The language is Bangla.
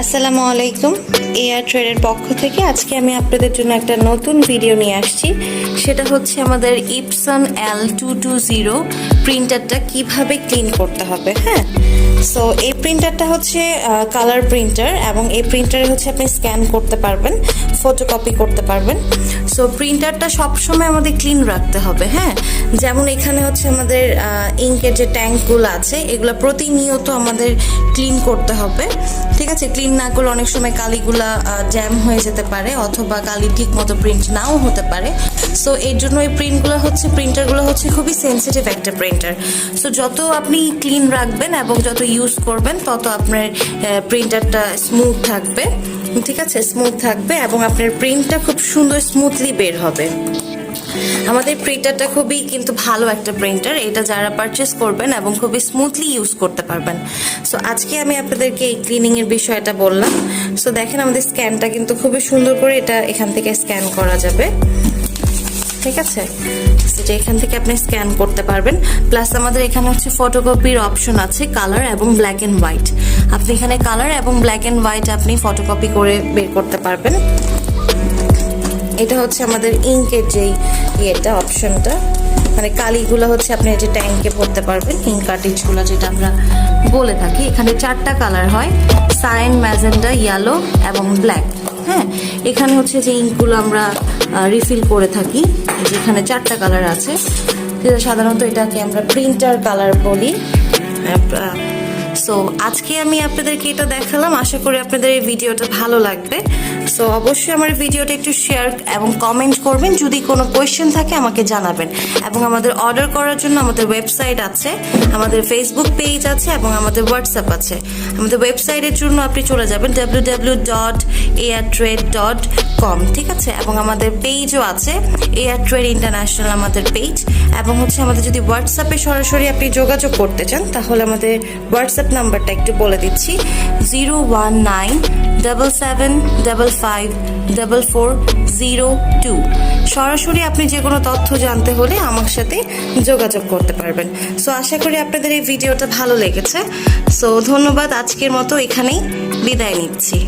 আসসালামু আলাইকুম। এআর ট্রেডের পক্ষ থেকে আজকে আমি আপনাদের জন্য একটা নতুন ভিডিও নিয়ে আসছি। সেটা হচ্ছে আমাদের ইপসন L220 প্রিন্টারটা কিভাবে ক্লিন করতে হবে। হ্যাঁ, সো এই প্রিন্টারটা হচ্ছে কালার প্রিন্টার এবং এই প্রিন্টারে হচ্ছে আপনি স্ক্যান করতে পারবেন, ফটোকপি করতে পারবেন। সো প্রিন্টারটা সবসময় আমাদের ক্লিন রাখতে হবে। হ্যাঁ, যেমন এখানে হচ্ছে আমাদের ইঙ্কের যে ট্যাঙ্কগুলো আছে এগুলো প্রতিনিয়ত আমাদের ক্লিন করতে হবে। ঠিক আছে, ক্লিন না করলে অনেক সময় কালিগুলা জ্যাম হয়ে যেতে পারে অথবা কালি ঠিক মতো প্রিন্ট নাও হতে পারে। সো এর জন্য এই প্রিন্টারগুলো হচ্ছে খুবই সেন্সিটিভ একটা প্রিন্টার। সো যত আপনি ক্লিন রাখবেন এবং যত ইউজ করবেন তত আপনার প্রিন্টারটা স্মুথ থাকবে। ঠিক আছে, স্মুথ থাকবে এবং আপনার প্রিন্টটা খুব সুন্দর স্মুথলি বের হবে। আমাদের প্রিন্টারটা খুবই কিন্তু ভালো একটা প্রিন্টার, এটা যারা পারচেস করবেন এবং খুবই স্মুথলি ইউজ করতে পারবেন। সো আজকে আমি আপনাদেরকে এই ক্লিনিং এর বিষয়টা বললাম। সো দেখেন আমাদের স্ক্যানটা কিন্তু খুবই সুন্দর করে এটা এখান থেকে স্ক্যান করা যাবে। ঠিক আছে, সেটা এখান থেকে আপনি স্ক্যান করতে পারবেন। প্লাস আমাদের এখানে হচ্ছে ফটোকপির অপশন আছে, কালার এবং ব্ল্যাক এন্ড হোয়াইট। আপনি এখানে কালার এবং ব্ল্যাক এন্ড হোয়াইট আপনি ফটোকপি করে বের করতে পারবেন। এটা হচ্ছে আমাদের ইঙ্কের যেই অপশনটা, মানে কালিগুলো হচ্ছে আপনি যে ট্যাঙ্কে ভরতে পারবেন, ইঙ্ক কার্ট্রিজগুলো যেটা আমরা বলে থাকি। এখানে 4টা কালার হয়, সায়ান, ম্যাজেন্ডা, ইয়েলো এবং ব্ল্যাক। হ্যাঁ, এখানে হচ্ছে যে ইঙ্কগুলো আমরা রিফিল করে থাকি, যেখানে 4টা কালার আছে। সাধারণত এটাকে আমরা প্রিন্টার কালার বলি। সো আজকে আমি আপনাদেরকে এটা দেখালাম, আশা করি আপনাদের এই ভিডিওটা ভালো লাগবে। সো অবশ্যই আমার ভিডিওটা একটু শেয়ার এবং কমেন্ট করবেন, যদি কোনো কোয়েশ্চেন থাকে আমাকে জানাবেন। এবং আমাদের অর্ডার করার জন্য আমাদের ওয়েবসাইট আছে, আমাদের ফেসবুক পেজ আছে এবং আমাদের হোয়াটসঅ্যাপ আছে। আমাদের ওয়েবসাইটের জন্য আপনি চলে যাবেন www.airtrade.com। ঠিক আছে, এবং আমাদের পেজও আছে, এআর ট্রেড ইন্টারন্যাশনাল আমাদের পেজ। এবং হচ্ছে আমাদের যদি হোয়াটসঅ্যাপে সরাসরি আপনি যোগাযোগ করতে চান তাহলে আমাদের হোয়াটসঅ্যাপ নাম্বারটা একটু বলে দিচ্ছি, 01977554402। সরাসরি আপনি যে কোনো তথ্য জানতে হলে আমার সাথে যোগাযোগ করতে পারবেন। সো আশা করি আপনাদের এই ভিডিওটা ভালো লেগেছে। সো ধন্যবাদ, আজকের মতো এখানেই বিদায় নিচ্ছি।